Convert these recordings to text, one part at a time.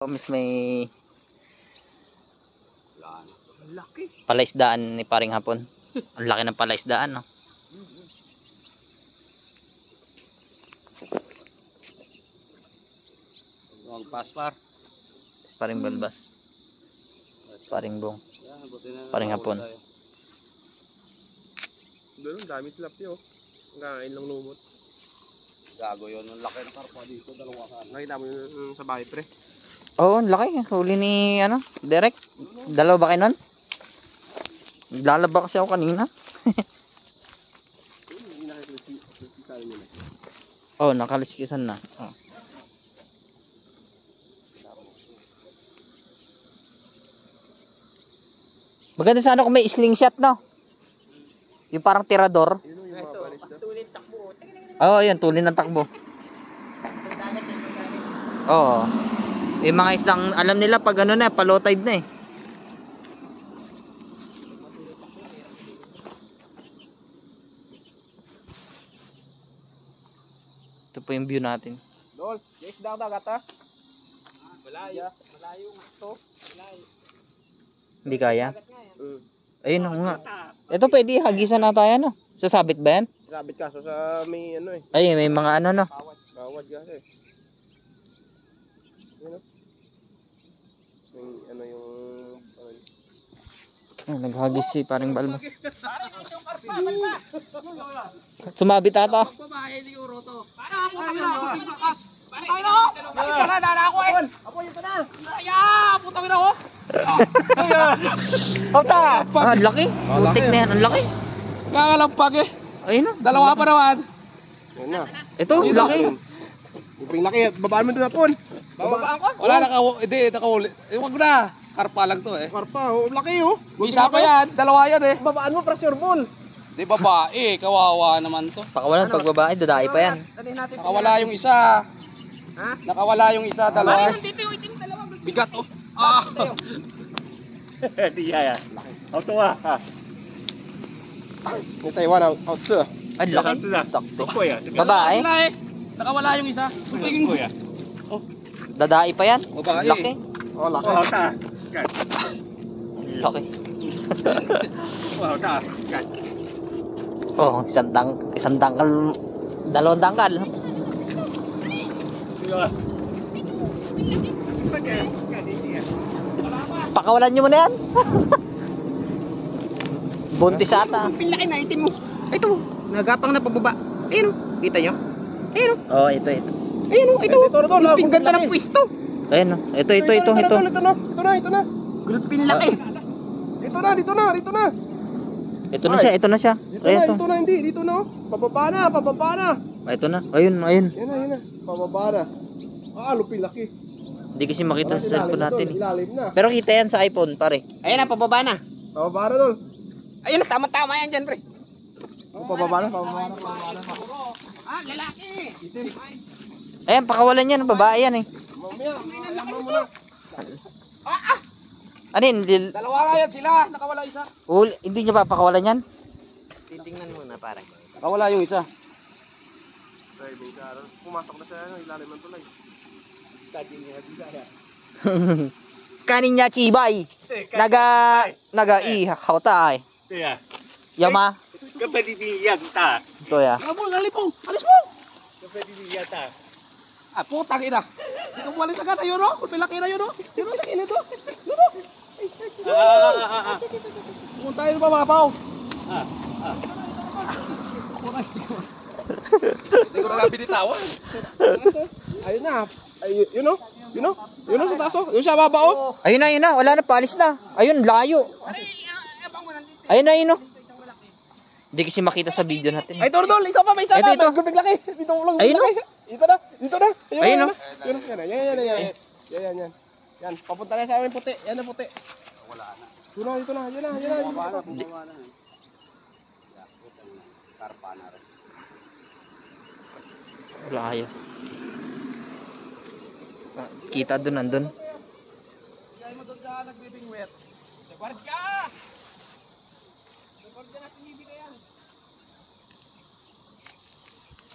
Miss may laki. Palaisdaan ni paring hapon. Ang laki ng palaisdaan, no? Ang paspar. Paring balbas. Paring bong. Paring hapon. Doon, dami tilapia, oh. Ngayon lang lumot. Gago yun. Ang laki ng karpa dito. Dalawa ka. Nakita mo yun sa bahay, pre. Oo, ang laki. Huli ni, Derek. Dalawa ba kayo nun? Lalaba kasi ako kanina. Oo, nakaliskisan na. Oh. Maganda sana kung may slingshot, no? Yung parang tirador. Oo, yun. Tulin ng takbo. Oo. Yung mga isdang, alam nila pag ano na, pa low tide na eh. Ito po yung view natin. Dol, yes daw dagat ha. Malayo. Malayo nga to. Malayo. Hindi kaya? Ayun nga. Ito pwede, hagisan na tayo, no? Sasabit ba yan? Sabit kaso sa may ano eh. Ay, may mga ano, no? Bawad kasi. Yun, may ano yung... naghagis si paring balbas. Sumabit ata. Babae ni Euro to. Para ako kami na. Para tayo na. Bakit na dala ako eh. Apo yun na. Ya, puta mo na ako. Ota! Laki. Putik na yan, ang laki. Kakalampag eh. Ayun, no? Dalawa pa naman. Yan na. Ito, laki. Uping laki. Babaan mo doon na pon. Babaan ko? Wala hindi nakahuli. Wag na. Karpa lang to eh. Karpa, oh, laki oh. Isa pa yan, dalawa yan eh. Babaan mo pressure ball. Di babae, kawawa naman to. Pakawalan pag babae, dadaay pa yan. Nakawala yung isa. Ha? Nakawala yung isa, dalawa. Dito yung itim dalawa. Bigat oh. Ah. Di yan. Auto ah. Yung Taiwan out sir. Ay, laki. Babae, Sila eh. Nakawala yung isa. Tingin ko. dadaay pa yan. Babae. Laki. Oh, laki. Laki. Wow, ta. Oh, isang dangkal, dalawang dangkal. Pakawalan nyo muna yan. Buntis ata. Pinlaki na itim mo. Ito, nagapang na pababa. Ayun o, kita nyo? Ayun o, Oh, ito. ayun o, ito. Ito, Pingganda ng pwesto. Ayun, no. Ito. Ito na. Gulot pinlaki. Dito na. Ito na siya. Dito Ayun, na, hindi. Dito na. Pababa na. ito na. Ayun. Yan na. Pababa na. Lupi laki. Hindi kasi makita sa cellphone natin. Ilalim na. Pero kita yan sa iPhone, pare. Ayun na, pababa na. Pababa na doon. Ayun na, tama-tama yan dyan, pre. Pababa na. Ah, lalaki. Ayan, pakawalan yan. Babae yan eh. Mamaya mo na. Ano yun? Dalawa nga yan sila. Nakawala isa. Hindi niya pa pakawalan yan? Titingnan muna, pare. Nakawala yung isa. Driving car. Pumasok na sa ilalim ng tulay. Kanin niya chibay. Hauta ay. Yama. Kapatid niya ta. Ito ya. Alis mo. Kapatid niya ta. Putang ina. Ito mo alis agad. Ayun o. Pilaki na yun o. Yun o, laki nito. Pumunta tayo ba mga pao? Hindi ko na binitawan. Ayun na. Yun o sa taso. Yun siya baba o. Ayun na. Wala na, paalis na. Ayun, layo. Ayun na. Hindi kasi makita sa video natin. Ay, Tordol, ito pa, may isa pa. Ito. Gubig laki. Dito lang. Ayun o. Dito na. Ayun o. Yan. Yan, papunta na sa amin puti. Yan na puti. Wala na. Dito na. Yan na. Bumaba na. Karpa na rin. Layo. Kita doon, nandun. Kaya mo doon ka nagbibing wet. Record ka na sinibigay yan.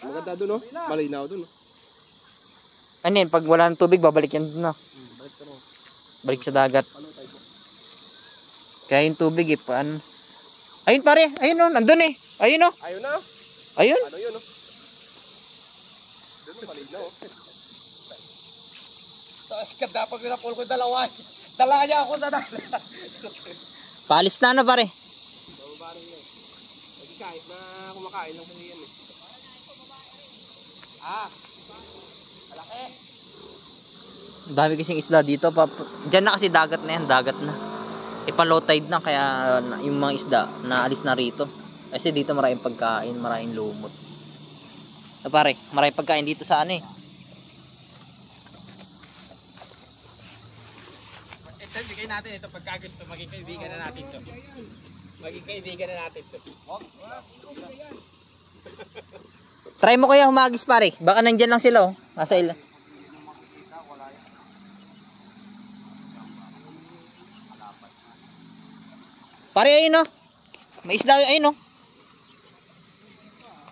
Maganda doon o. Malinaw doon o. Ano yun, pag wala ng tubig, babalik yan doon na. Balik ka Balik sa dagat. Kaya yung tubig eh, paano? Ayun pare, ayun oh, nandun eh. Ayun oh. Ayun na. Ayun. Ano yun, oh? Doon, maliit na, oh. Sikat dapat pinapul ko dalawa. Dala niya ako sa dala. Paalis na pare. Bababa rin yun. Kasi kahit na kumakain lang kasi yan, eh. Malaki. Ang dami kasing isda dito. Diyan na kasi dagat na yan, dagat na. Low tide na kaya yung mga isda naalis na rito. Kasi dito maraming pagkain, maraming lumot. Pare, maraming pagkain dito sa ano eh. Ito, bigay natin ito pagka gusto. Maging kaibigan na natin to. Maging kaibigan na natin to. Try mo kaya humagis pare. Baka nandyan lang sila oh. Nasa ilan. Pare ayun oh. May isda ayun oh.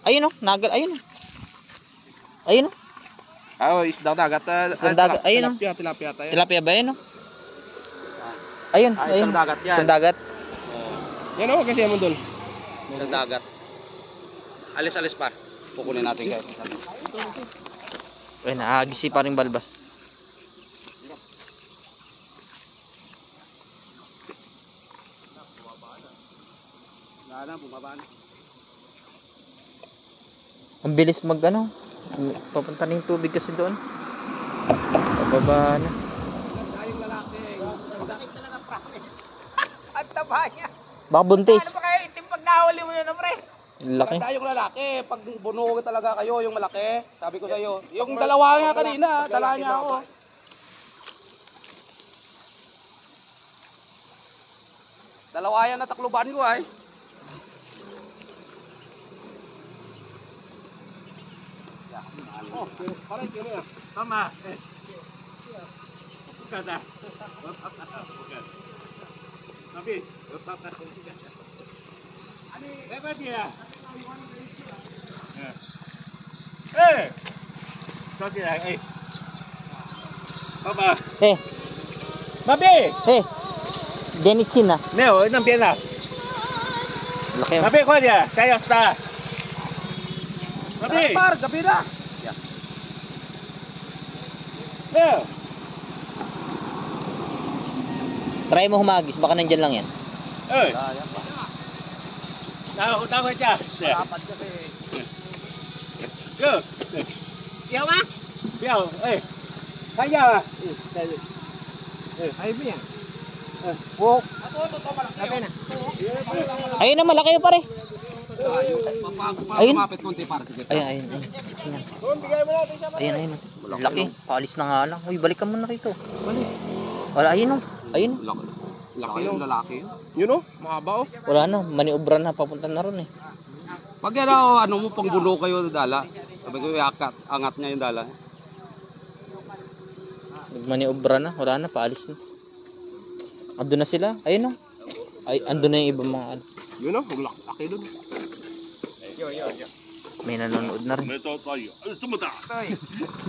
Ayun oh, nagal ayun oh. Ayun oh. Oh, isdang dagat. Isdang dagat, ayun, oh. Tilapia tayo. Tilapia ba yun oh? Ayun, ayun. Isdang dagat yan. Isdang dagat. Yan oh, kasi mo doon. Isang dagat. Alis-alis pa. Kukunin natin guys. Ayun, naagisi pa rin balbas. Wala na, bumaba na. Ang bilis mag ano. Papunta na yung tubig kasi doon. Pababa na. Tayong lalaki. Bakit talaga promise? Ang taba niya. Baka buntis. Ano pa kayo itim pag nahuli mo yun, pre? Laki. Tayong lalaki. Pag bunuho talaga kayo, yung malaki. Sabi ko sa'yo. Yung dalawa nga kanina, dala niya ako. Dalawa yan na takluban ko ay. Oh, parang kino yan. Tama. Kada. Tapi, Lepas dia. Kaki eh. Papa. Babi! Denitsin na. 没有那边的， Laki. 那边快点，该要杀。那边 Par, gabi na. 没有， Try mo humagis. Baka nandyan lang yan. 哎，拿回家，是， Dapat kasi. go， Yaw ba? 不要，哎，看一下啊， Ay, yan. Walk. Ako, totoo malaki. Gabi na. Ayun na, malaki yun pare. Papago pa Ayun. kumapit konti para sige. Ayun. Ayun. Laki. Paalis na nga lang. Uy, balik ka muna rito. Wala, ayun oh. Ayun. Laki yung lalaki. yun oh, mahaba oh. Wala na. Maniobra na. Papunta na ron eh. Pag yan ano mo, pang bulo kayo dala. Sabi ko, angat niya yung dala. Nagmaniobra na. Wala na. Paalis na. Andun na sila. Ayun oh. Ay, andun na yung ibang mga ano. Yun oh, laki doon. May nanonood na rin. 没招大雨，哎，这么大！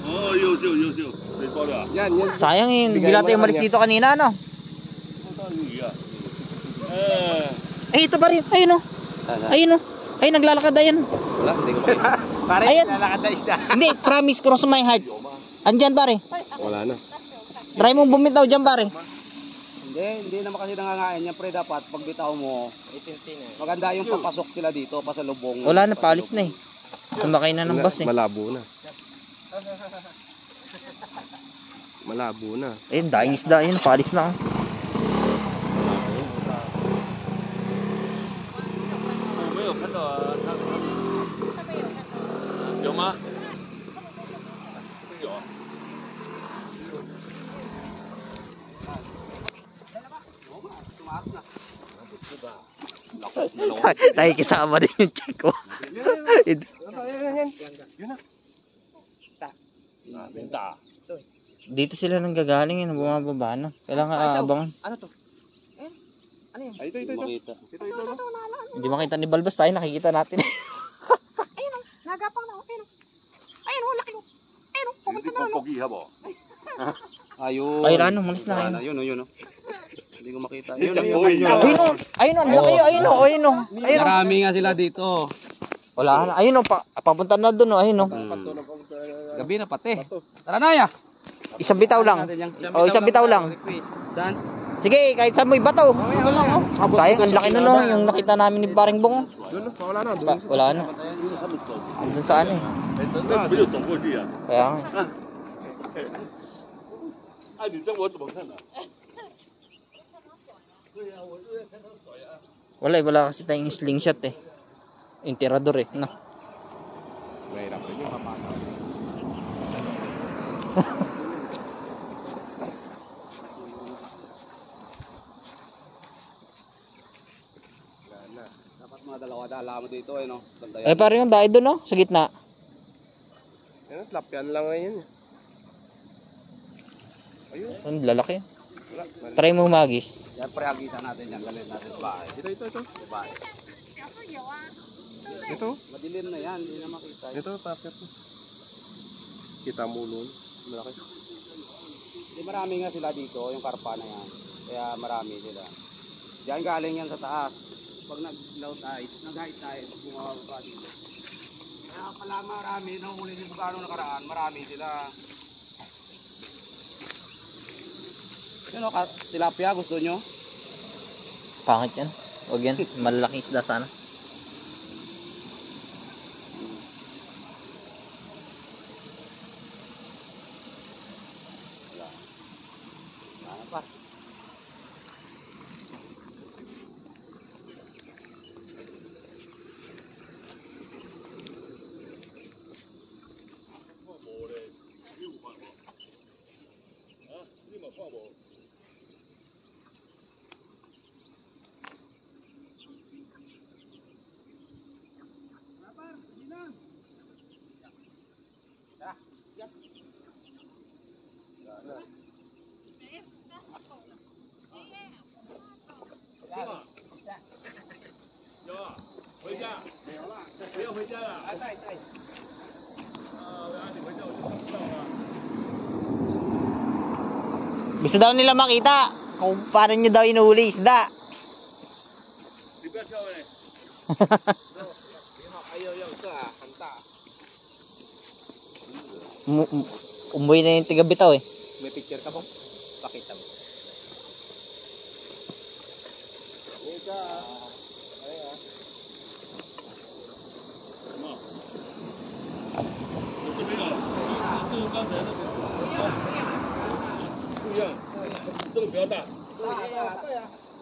哦，优秀优秀，没招的， Yan, yan. Sayang eh. Hindi natin yung malis dito kanina ano. 大鱼啊！哎， Ay, ito pa rin. Ayun oh. Ayun oh. Ay, naglalakad ayun. Wala, hindi ko pa. Pare, Ayan. lalakad na isda. Hindi, promise, cross my heart. Andyan pare. Wala na. Try mong bumitaw dyan pare. Hindi naman kasi nangangain yan, pre. Dapat pag bitaw mo, maganda yung papasok sila dito, pasalubong. Wala na, paalis na eh. Sumakay na ng bus eh. Malabo na. Malabo na. Ayun, daing isda. Ayun, paalis na oh. Nakikisama din yung check ko. Yan. Yun na. Dito sila nang gagaling yun, bumababa na. Kailangan aabangan. Ano to? Ano yan? Ay, ito. Makita. Ito. Hindi makita ni Balbas tayo, nakikita natin. Ayun o, nagapang na. Ayun o, laki o. Ayun o, pumunta na. 你这个高级好不好？ Ayun. Ayun, ano, malis na. Ayun, Ayun. yun, oh. Hindi ko makita. Ayun, Yun, Ayun, oh. Ayun, oh. Ang laki, ayun, oh. Ayun, oh. Ayun, oh. Marami nga sila dito. Wala na. Ayun, oh. Papunta na doon, oh. Ayun, oh. Gabi na pati. Tara na, ya. Isang bitaw lang. Oh, isang bitaw lang. Saan? Sige, kahit saan mo ibato. Sayang, ang laki nun, oh. Yung nakita namin ni Paring Bong. Wala na. Wala na. Doon saan, eh. 那怎么又走过去呀？ Kaya nga. 哎，你这我怎么看呢？ Wala kasi tayong slingshot, eh. Yung tirador, eh. No. Mahirap rin yung kapata. Dapat mga dalawa-dala mo dito, no? Ganda yan. Eh, parang yung dahil doon, oh. Sa gitna. Yan, lapyan lang ngayon. Ang lalaki. Try mo magis. Yan, prehagitan natin yan. Galit natin sa bahay. Ito. Sa bahay. Ito. Madilim na yan, hindi na makita. Ito, tapos. Kita mo nun. Malaki. Hindi, marami nga sila dito, yung karpa na yan. Kaya marami sila. Diyan galing yan sa taas. Pag nag-low tide, nag-high tide, bumababa dito. Kaya pala marami, nung huli yung bugano nakaraan, marami sila. Yun o, tilapia, gusto nyo? Pangit yan. Huwag yan. Malalaking isda sana. Ano pa? Gusto daw nila makita kung paano nyo daw inuuli isda. 你不要跳哎！ Umuwi na yung tiga-bitaw, eh. May picture ka po? Pakita mo.这个比较大，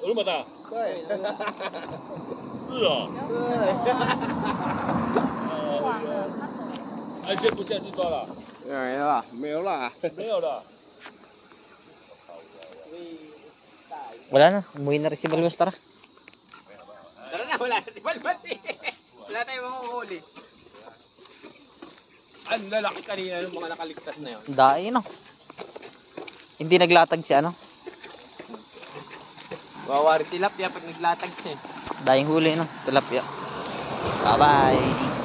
有那么大？对。是哦。哎，先不下去抓了，没了，没有了。没有了。 Wala na. Umuwi na rin si Balbas, tara. Tara na, wala na si Balbas eh. Wala tayong mahuhuli. Ang lalaki kanina ng mga nakaligtas na yun. Dahil, no. Hindi naglatag siya, no. Wawari tilapia pag naglatag siya eh. Dahil huli, no. Tilapia. Bye-bye.